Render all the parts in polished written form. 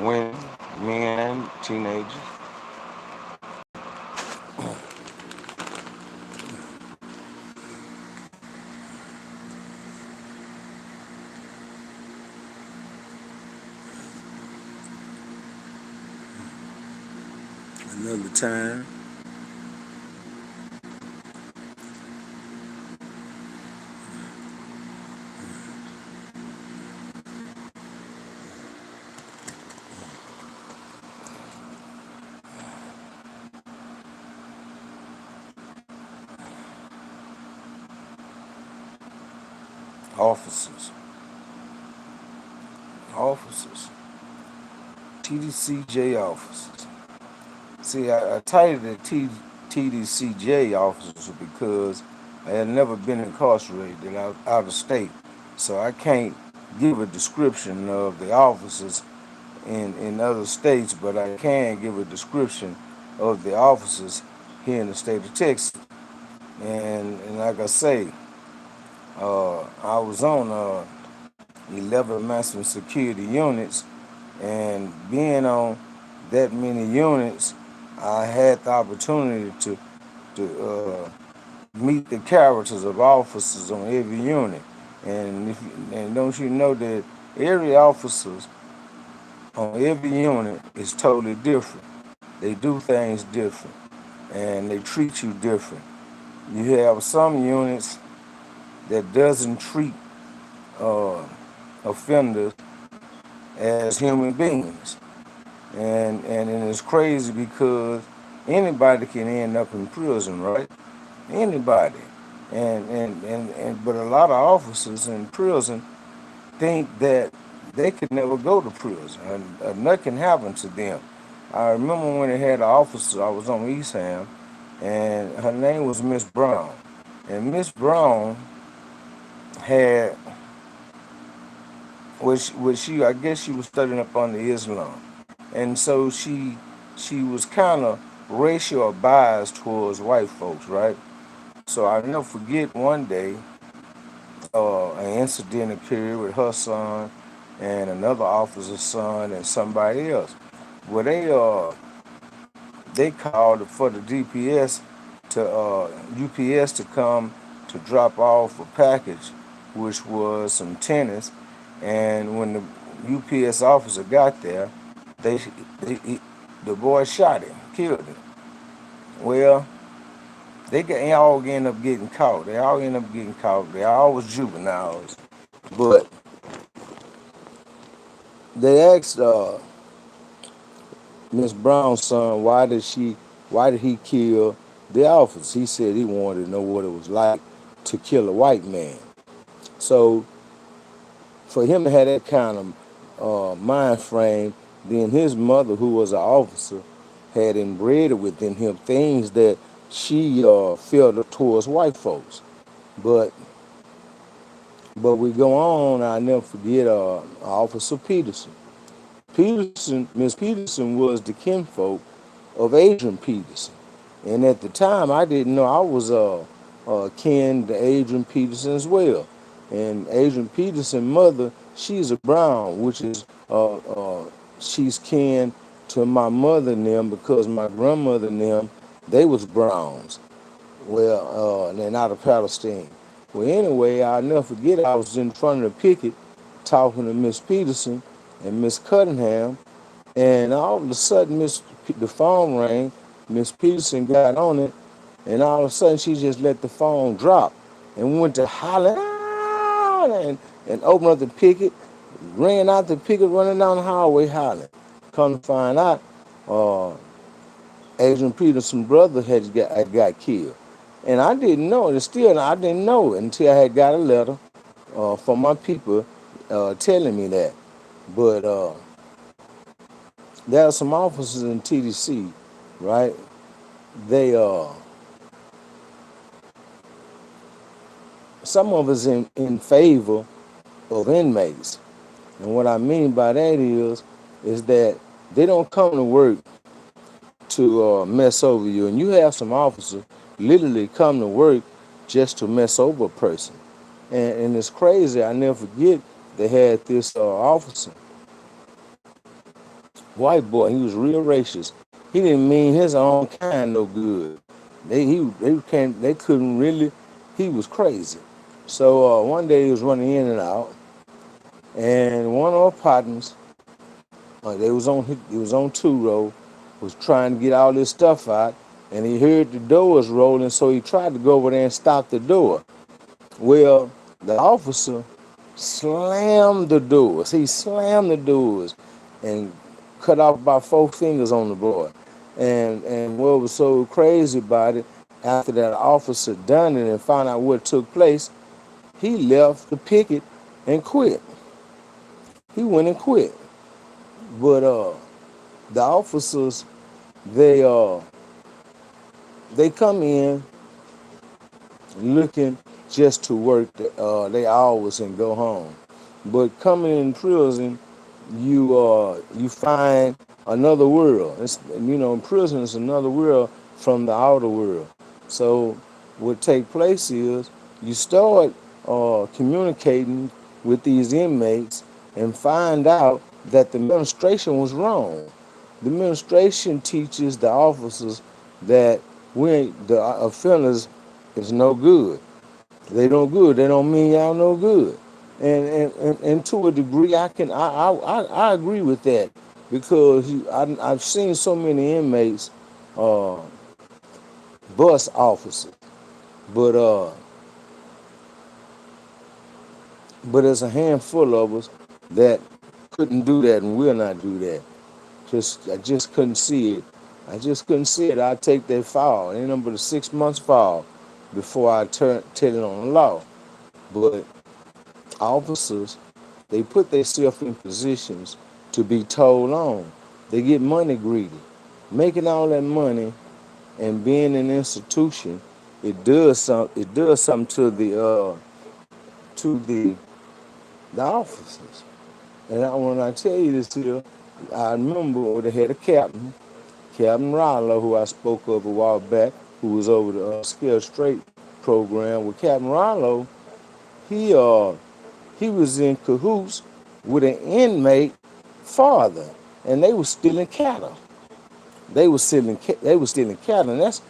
women, men, and teenagers. Another time, Officers, officers, TDCJ officers. See, I titled it TDCJ officers because I had never been incarcerated out of state. So I can't give a description of the officers in other states, but I can give a description of the officers here in the state of Texas. And like I say, I was on 11 maximum security units, and being on that many units, I had the opportunity to meet the characters of officers on every unit. And don't you know that every officers on every unit is totally different. They do things different, and they treat you different. You have some units that doesn't treat uh, offenders as human beings, and it's crazy because anybody can end up in prison, right? Anybody, and but a lot of officers in prison think that they could never go to prison, and nothing can happen to them. I remember when they had an officer. I was on East Ham, and her name was Miss Brown, and Miss Brown had which she I guess she was studying up on the Islam, and so she was kind of racial biased towards white folks, right? So I'll never forget one day an incident occurred with her son and another officer's son and somebody else. Well, they called for the DPS to UPS to come to drop off a package, which was some tennis. And when the UPS officer got there, they, the boy shot him, killed him. Well, they all end up getting caught. They all end up getting caught. They all was juveniles, but they asked Miss Brown's son why did he kill the officer? He said he wanted to know what it was like to kill a white man. So for him to have that kind of mind frame, then his mother, who was an officer, had inbred within him things that she felt towards white folks. But we go on. I never forget Officer Peterson. Miss Peterson was the kinfolk of Adrian Peterson, and at the time I didn't know I was kin to Adrian Peterson as well. And Adrian Peterson's mother, she's a Brown, which is she's kin to my mother and them because my grandmother and them, they was Browns. Well, and they're out of Palestine. Well, anyway, I'll never forget I was in front of the picket talking to Miss Peterson and Miss Cunningham, and all of a sudden, the phone rang. Miss Peterson got on it, and all of a sudden, she just let the phone drop and went to hollering and opened up the picket, ran out the picket, running down the hallway hollering. Come to find out, uh, Adrian Peterson's brother had got killed. And I didn't know, and still I didn't know until I had got a letter from my people telling me that. But there are some officers in TDC, right? They some of us in favor of inmates, and what I mean by that is that they don't come to work to mess over you, and you have some officers literally come to work just to mess over a person, and it's crazy. I never forget they had this officer white boy. He was real racist. He didn't mean his own kind no good. They couldn't really. He was crazy. So one day he was running in and out, and one of our partners, he was on two row, was trying to get all this stuff out, and he heard the doors rolling, so he tried to go over there and stop the door. Well, the officer slammed the doors. He slammed the doors and cut off about 4 fingers on the boy. And what was so crazy about it, after that officer done it and found out what took place, he left the picket and quit. He went and quit. But the officers, they uh they come in looking just to work their hours and go home. But coming in prison, you find another world. Prison is another world from the outer world. So what take place is you start communicating with these inmates and find out that the administration was wrong. The administration teaches the officers that the offenders is no good. They no good. They don't mean y'all no good. And to a degree, I agree with that because I've seen so many inmates uh, bust officers, but there's a handful of us that couldn't do that and will not do that. I just couldn't see it. I just couldn't see it. I'd take that fall. Ain't nothing but a 6 months fall before I tell it on the law. But officers, they put themselves in positions to be told on. They get money greedy. Making all that money and being in an institution, it does something to the officers. And when I tell you this here, I remember they had a captain, Captain Rollo, who I spoke of a while back, who was over the Scared Straight program. With Captain Rollo, he he was in cahoots with an inmate father, and they were stealing cattle. They were stealing cattle, and that's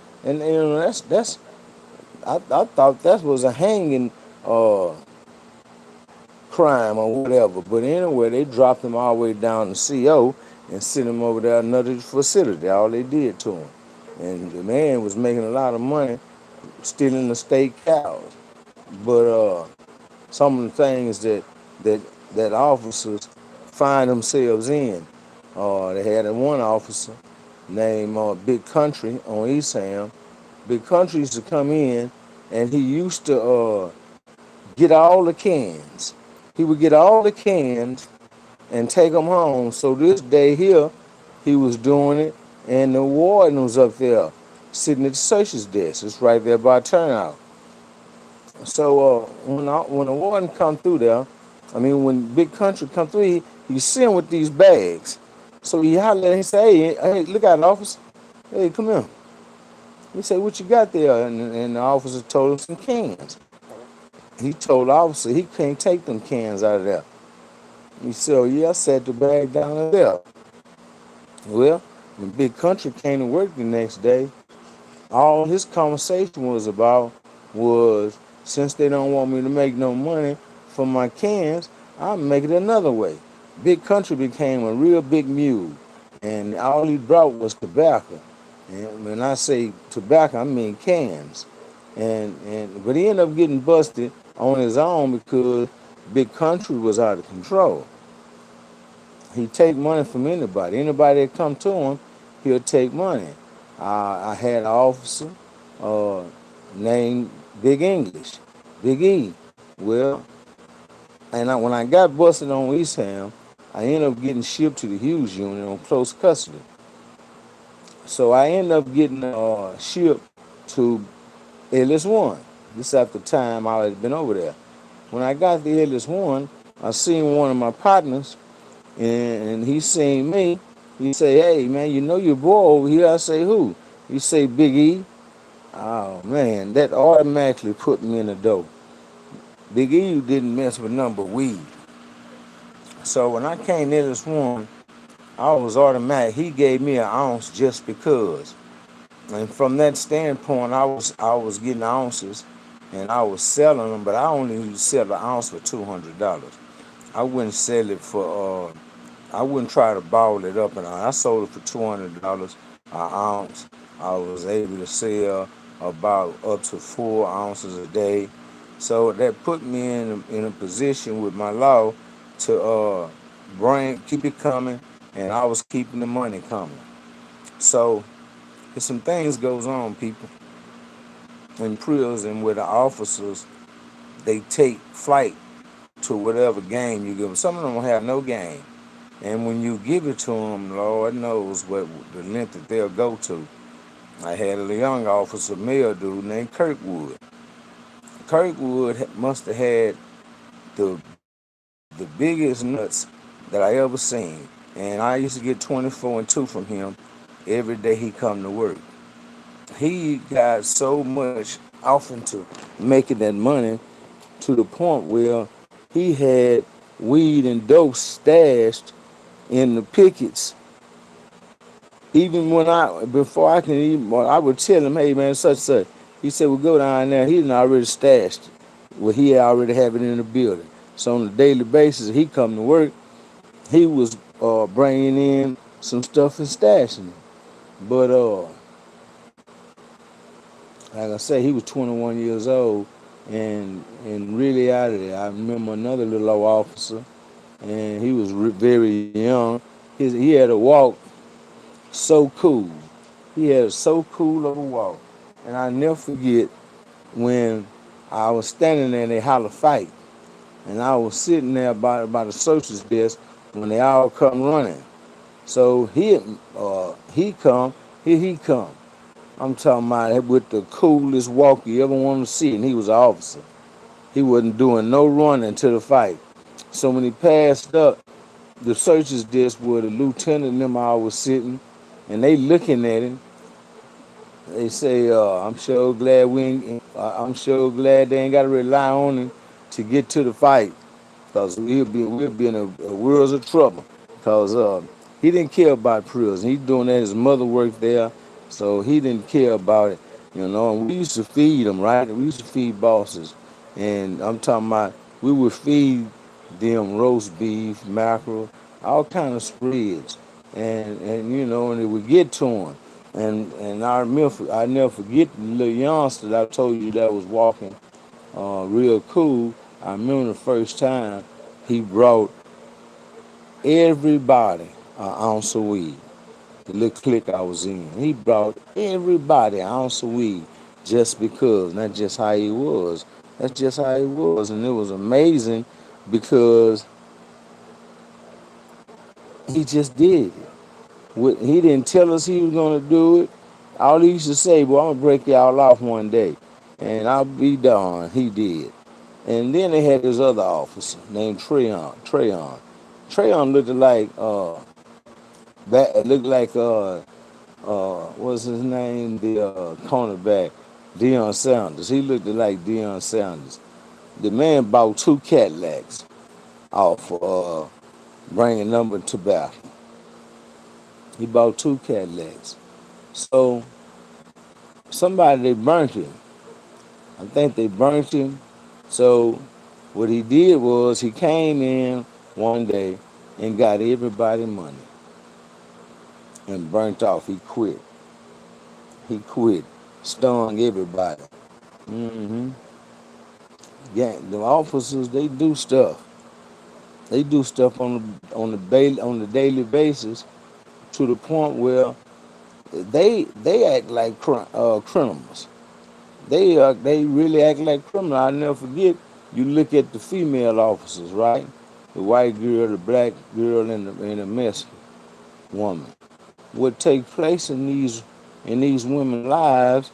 I thought that was a hanging uh, crime or whatever. But anyway, they dropped him all the way down to CO and sent him over there another facility. All they did to him, and the man was making a lot of money stealing the state cows. But some of the things that that officers find themselves in. They had one officer named Big Country on East Ham. Big Country used to come in, and he used to get all the cans. He would get all the cans and take them home. So this day here, he was doing it, and the warden was up there sitting at the searcher's desk. It's right there by turnout. So when the warden come through there, when Big Country come through, he see him with these bags. So he hollered and he say, hey, look out, officer. Hey, come here. He said, what you got there? And the officer told him some cans. He told the officer he can't take them cans out of there. He said, oh, yeah, I set the bag down there. Well, when Big Country came to work the next day, all his conversation was about was, since they don't want me to make no money for my cans, I'll make it another way. Big Country became a real big mule, and all he brought was tobacco. And when I say tobacco, I mean cans. But he ended up getting busted on his own because Big Country was out of control. He'd take money from anybody. Anybody that come to him, he'll take money. I had an officer named Big English, Big E. Well, when I got busted on East Ham, I ended up getting shipped to the Hughes unit on close custody. So I ended up getting shipped to Ellis 1. This after time I had been over there. When I got to Ellis 1, I seen one of my partners, and he seen me. He say, hey, man, you know your boy over here. I say, who? He say, Big E. Oh, man, that automatically put me in the door. Big E didn't mess with nothing but weed. So when I came to this one, I was automatic. He gave me an ounce just because. And from that standpoint, I was getting ounces, and I was selling them, but I only used to sell an ounce for $200. I wouldn't sell it for. I wouldn't try to ball it up, and I sold it for $200 an ounce. I was able to sell about up to 4 ounces a day, so that put me in a position with my law to keep it coming, and I was keeping the money coming. So there's some things goes on, people, in prison where the officers they take flight to whatever game you give them. Some of them don't have no game, and when you give it to them, Lord knows what the length that they'll go to. I had a young officer, male dude named Kirkwood. Kirkwood must have had the biggest nuts that I ever seen, and I used to get 24 and 2 from him every day he come to work. He got so much off into making that money to the point where he had weed and dope stashed in the pickets. Even before I can even, well, I would tell him, hey man, such such. He said, well, go down there. He done already stashed it. Well, he already have it in the building. So on a daily basis, he come to work, he was bringing in some stuff and stashing it. But like I say, he was 21 years old and really out of there. I remember another little old officer, and he was very young. He had a walk so cool. He had a so cool of a walk. And I never forget when I was standing there and they holler fight. And I was sitting there by the searcher's desk when they all come running. So he come, here he come. I'm talking about with the coolest walk you ever want to see, and he was an officer. He wasn't doing no running to the fight. So when he passed up, the searcher's desk where the lieutenant and them all was sitting, and they looking at him. They say, I'm sure glad they ain't got to rely on him to get to the fight, because we'll be in a world of trouble. Because he didn't care about prison. He doing that. His mother worked there, so he didn't care about it. And we used to feed them, right? We used to feed bosses, and I'm talking about we would feed them roast beef, mackerel, all kind of spreads, and it would get to them. And I never forget the little youngster that I told you that was walking real cool. I remember the first time he brought everybody an ounce of weed. The little clique I was in, he brought everybody an ounce of weed just because. Not just how he was. That's just how he was, and it was amazing because he just did it. He didn't tell us he was gonna do it. All he used to say, "Well, I'm gonna break y'all off one day," and I'll be darned, he did. And then they had this other officer named Treyon. Treyon looked like what's his name? The cornerback, Deion Sanders. He looked like Deion Sanders. The man bought 2 Cadillacs off bringing number tobacco. He bought 2 Cadillacs. So somebody they burnt him. I think they burnt him. So what he did was he came in one day and got everybody money and burnt off. He quit. He quit. Stung everybody. hmm Yeah, the officers they do stuff. They do stuff on the daily basis to the point where they act like criminals. They really act like criminals. I'll never forget. You look at the female officers, right? The white girl, the black girl, and the Mexican woman. What takes place in these women's lives,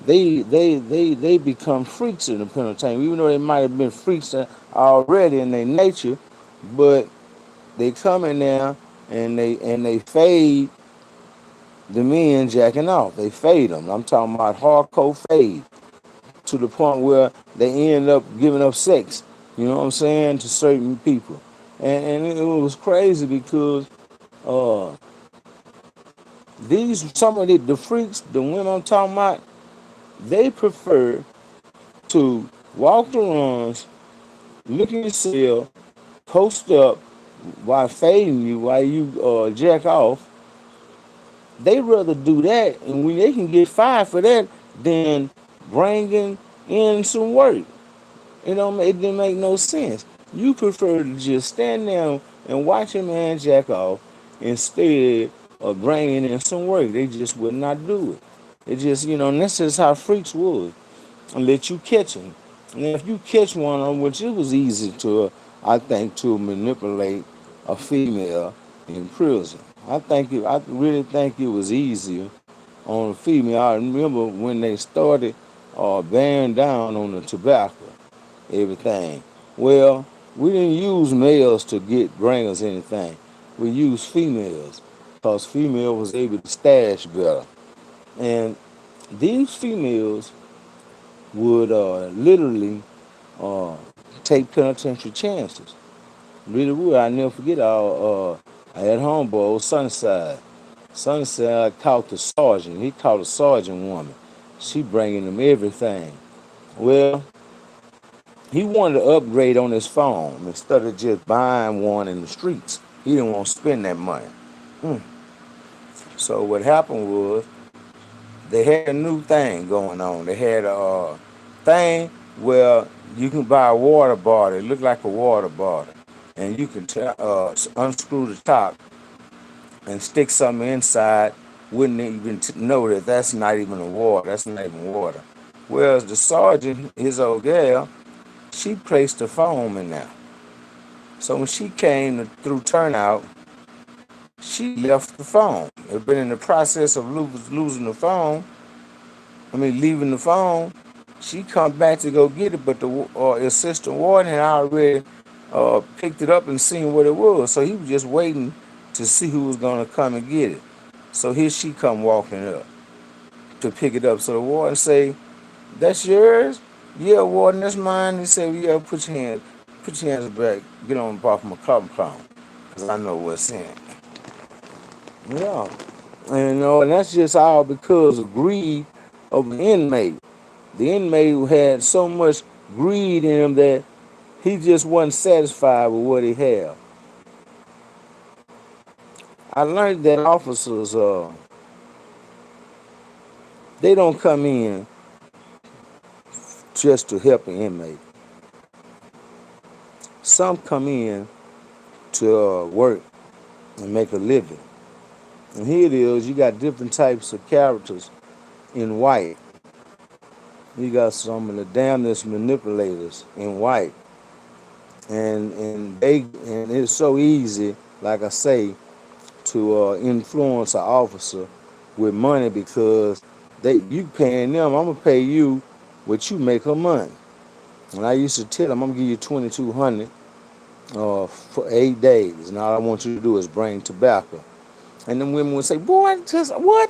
they become freaks in the penitentiary. Even though they might have been freaks already in their nature, but they come in there and they fade the men jacking off. They fade them. I'm talking about hardcore fade to the point where they end up giving up sex. You know what I'm saying, to certain people, and it was crazy because Uh, these some of the freaks, the women I'm talking about, they prefer to walk the runs, look in your cell, post up while fading you while you jack off. They rather do that, and when they can get fired for that, than bringing in some work. It didn't make no sense. You prefer to just stand there and watch a man jack off instead of bringing in some work. They just would not do it. It just, and that's just how freaks would, and let you catch them. And if you catch one of them, which it was easy to, I think, to manipulate a female in prison. I really think it was easier on a female. I remember when they started bearing down on the tobacco, everything. Well, we didn't use males to bring us anything. We used females because female was able to stash better. And these females would literally uh, take penitentiary chances. Really would. I never forget I had homeboy, Sunnyside. Sunnyside caught the sergeant. He caught a sergeant woman. She bringing him everything. Well, he wanted to upgrade on his phone instead of just buying one in the streets. He didn't want to spend that money. Mm. So what happened was they had a new thing going on. They had a thing where you can buy a water bottle. It looked like a water bottle, and you can unscrew the top and stick something inside. Wouldn't even know that that's not even a water. That's not even water. Whereas the sergeant, his old gal, she placed the foam in there. So when she came through turnout, she left the phone. Had been in the process of losing the phone. Leaving the phone. She come back to go get it, but the assistant warden had already picked it up and seen what it was. So he was just waiting to see who was gonna come and get it. So here she come walking up to pick it up. So the warden say, "That's yours?" "Yeah, warden, that's mine." He said, "Yeah, put your hands back. Get on off my clown, because I know what's in it." Yeah. And that's just all because of greed of the inmate. The inmate who had so much greed in him that he just wasn't satisfied with what he had. I learned that officers, they don't come in just to help an inmate. Some come in to work and make a living. And here it is, you got different types of characters in white. You got some of the damnedest manipulators in white. And it's so easy, like I say, to influence an officer with money because you paying them. I'm gonna pay you what you make a month. And I used to tell them, I'm gonna give you 2,200 for 8 days, and all I want you to do is bring tobacco. And then women would say, "Boy, just what?"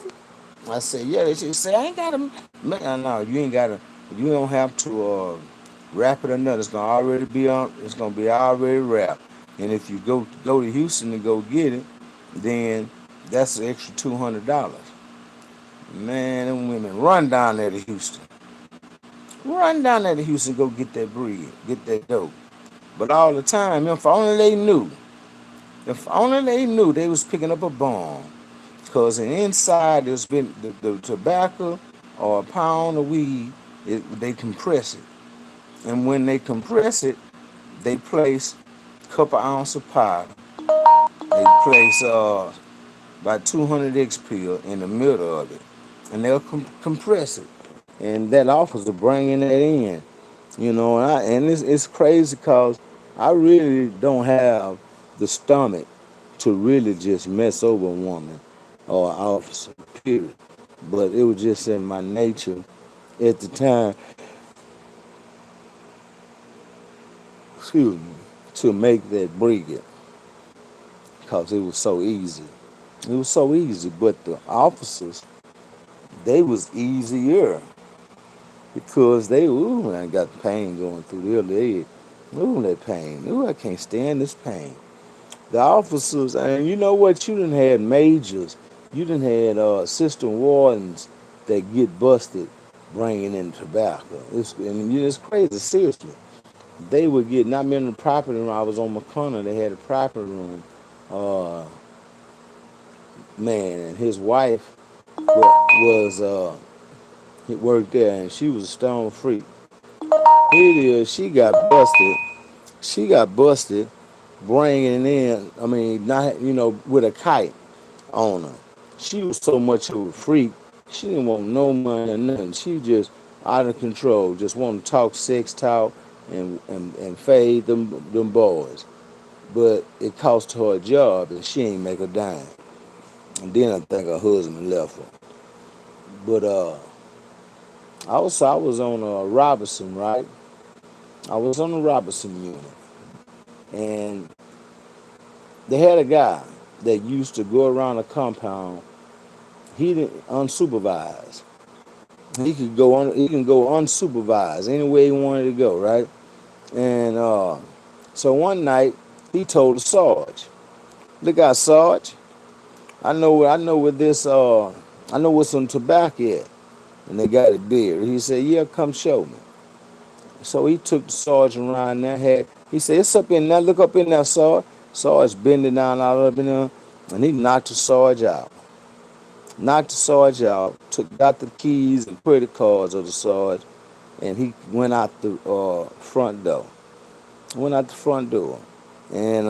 I said, "Yeah." They should say, "I ain't gotta." Man, no, you ain't gotta. You don't have to wrap it or nothing. It's gonna already be on. It's gonna be already wrapped. And if you go to Houston and go get it, then that's an extra $200. Man, them women run down there to Houston. Run down there to Houston, go get that bread, get that dope. But all the time, if only they knew they was picking up a bomb. Because inside there's been the tobacco or a pound of weed, they compress it. And when they compress it, they place a couple ounce of powder. They place about 200 X pill in the middle of it. And they'll compress it. And that officer bringing that in. And it's crazy because I really don't have the stomach to really just mess over a woman or an officer, period. But it was just in my nature at the time, excuse me, to make that brigade because it was so easy. It was so easy, but the officers, they was easier because I got pain going through their leg. Ooh, that pain. Ooh, I can't stand this pain. The officers, and you know what? You done had majors. You done had assistant wardens that get busted bringing in tobacco. It's crazy. Seriously, they would get. Not in the property room. I was on McConnell. They had a property room. Uh, Man, and his wife was he worked there, and she was a stone freak. Here it is. She got busted. She got busted bringing in. I mean, not with a kite on her. She was so much of a freak. She didn't want no money or nothing. She just out of control. Just want to talk sex talk and fade them boys. But it cost her a job, and she ain't make a dime. And then I think her husband left her. But I was on Robinson, right? I was on the Robinson unit, and they had a guy that used to go around the compound. He didn't unsupervised. He could go on. He can go unsupervised anywhere he wanted to go, right? And so one night he told the Sarge, "Look out, Sarge. I know where this. I know where some tobacco at." And they got it big. He said, "Yeah, come show me." So he took the Sarge around there. He said, "It's up in there. Look up in there, Sarge." Sarge bending down all up in there, and he knocked the Sarge out. Knocked the Sarge out. Got the keys and credit cards of the Sarge, and he went out the front door. Went out the front door, and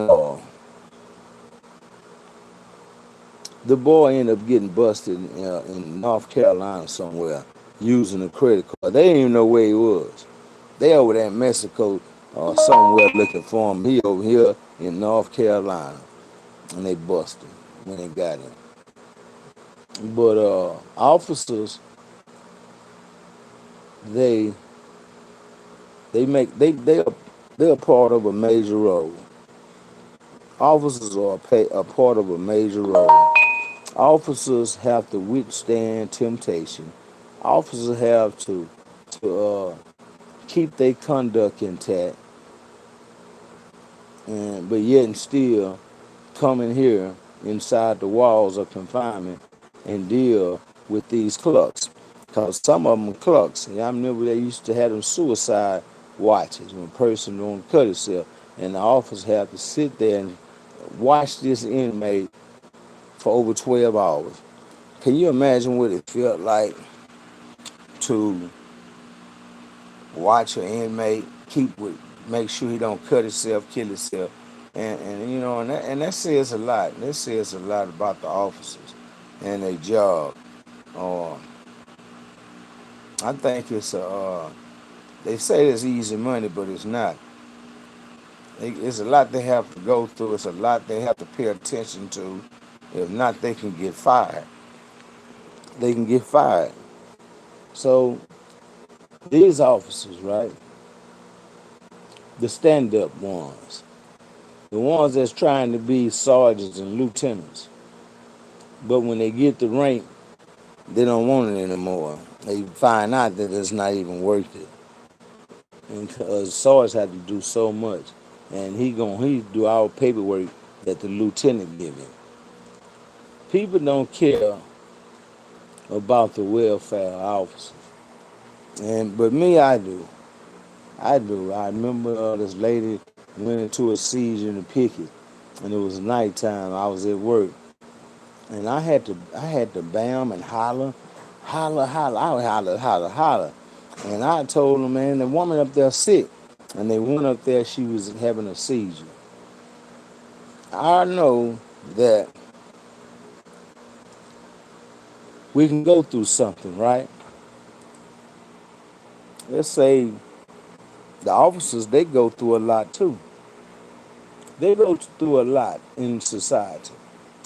the boy ended up getting busted in North Carolina somewhere using a credit card. They didn't even know where he was. They over there in Mexico somewhere looking for him. He over here in North Carolina, and they busted him when they got him. But officers, they they're a part of a major role. Officers are a part of a major role. Officers have to withstand temptation. Officers have to keep their conduct intact, but yet and still come in here inside the walls of confinement and deal with these clucks. Because some of them are clucks. And I remember they used to have them suicide watches when a person don't cut himself. And the officers have to sit there and watch this inmate for over 12 hours. Can you imagine what it felt like to watch an inmate make sure he don't cut himself, kill himself, and that says a lot. That says a lot about the officers and their job. Uh, I think they say it's easy money, but it's not. It's a lot they have to go through. It's a lot they have to pay attention to. If not, they can get fired. They can get fired. So these officers, right, the stand-up ones, the ones that's trying to be sergeants and lieutenants, but when they get the rank, they don't want it anymore. They find out that it's not even worth it. And because Sarge had to do so much, and he do all paperwork that the lieutenant give him. People don't care about the welfare of officers, but me, I do. I do. I remember this lady went into a seizure in the picket, and it was nighttime. I was at work, and I had to bam and holler, holler, holler. I would holler, holler, holler, and I told them, man, the woman up there sick, and they went up there. She was having a seizure. I know that we can go through something, right? Let's say the officers, they go through a lot too. They go through a lot in society,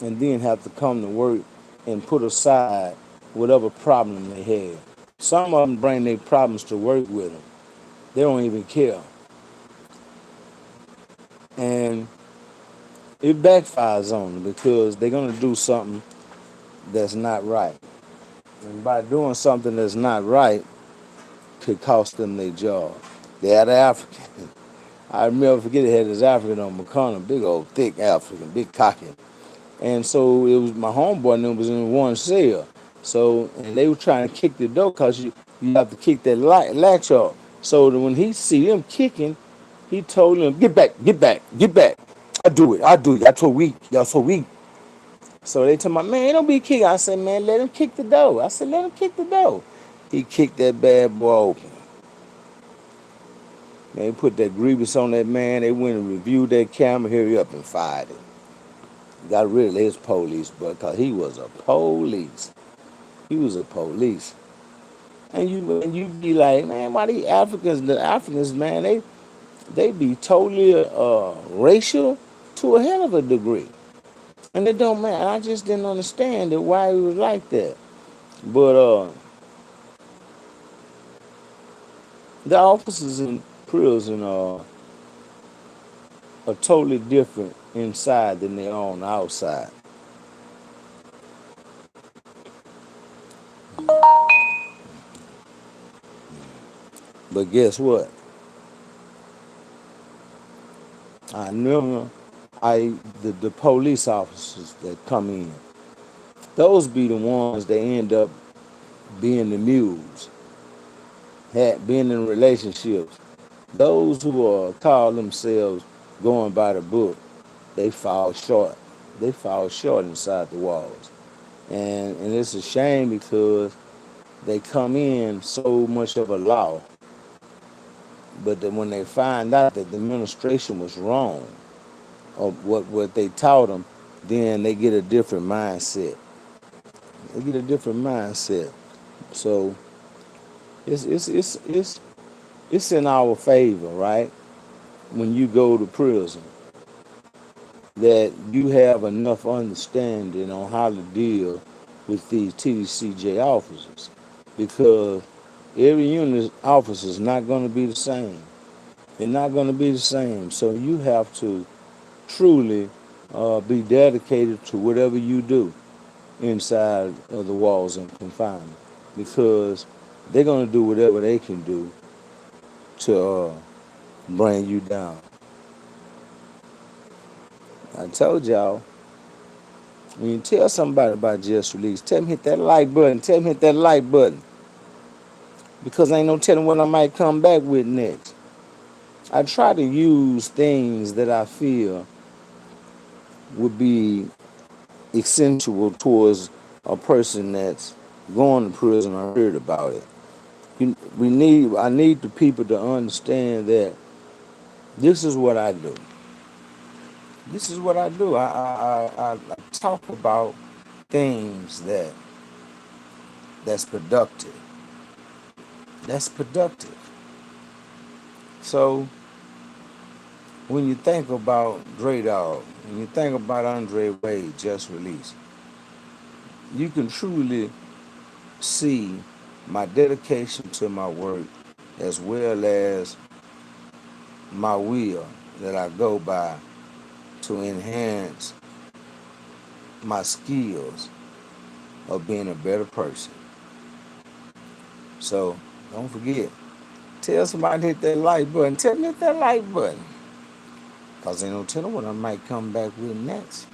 and then have to come to work and put aside whatever problem they have. Some of them bring their problems to work with them. They don't even care. And it backfires on them because they're going to do something that's not right. And by doing something that's not right, could cost them their job. They're the African. I never forget it had this African on McConnell, big old thick African, big cocky. And so it was my homeboy and them was in one cell. So and they were trying to kick the door because you have to kick that latch off. So that when he see them kicking, he told them, get back, get back, get back. I do it, I do it. Y'all so weak, y'all so weak. So they told my man, don't be kicking. I said, man, let him kick the door. I said, let him kick the door. He kicked that bad boy open. They put that grievance on that man. They went and reviewed that camera. Hurry up and fired it. Got rid of his police, but because he was a police. He was a police. And you be like, man, why these Africans, the Africans, man, they be totally racial to a hell of a degree. And it don't matter. I just didn't understand it, why it was like that. But the officers in prison are totally different inside than they are on the outside. But guess what? I remember the police officers that come in, those be the ones that end up being the mules, being in relationships. Those who call themselves going by the book, they fall short. They fall short inside the walls. And it's a shame because they come in so much of a law, but then when they find out that the administration was wrong of what they taught them, then they get a different mindset. They get a different mindset. So it's in our favor, right? When you go to prison, that you have enough understanding on how to deal with these TDCJ officers, because every unit officer is not going to be the same. They're not going to be the same. So you have to truly be dedicated to whatever you do inside of the walls and confinement, because they're going to do whatever they can do to bring you down. I told y'all, when you tell somebody about just release, tell them hit that like button. Tell them hit that like button, because ain't no telling what I might come back with next. I try to use things that I feel would be essential towards a person that's going to prison or heard about it. I need the people to understand that this is what I do. This is what I do. I talk about things that's productive. That's productive. So when you think about Dre Dog, when you think about Andre Wade just released, you can truly see my dedication to my work, as well as my will that I go by to enhance my skills of being a better person. So don't forget, tell somebody to hit that like button. Tell them to hit that like button, because ain't no telling what I might come back with next.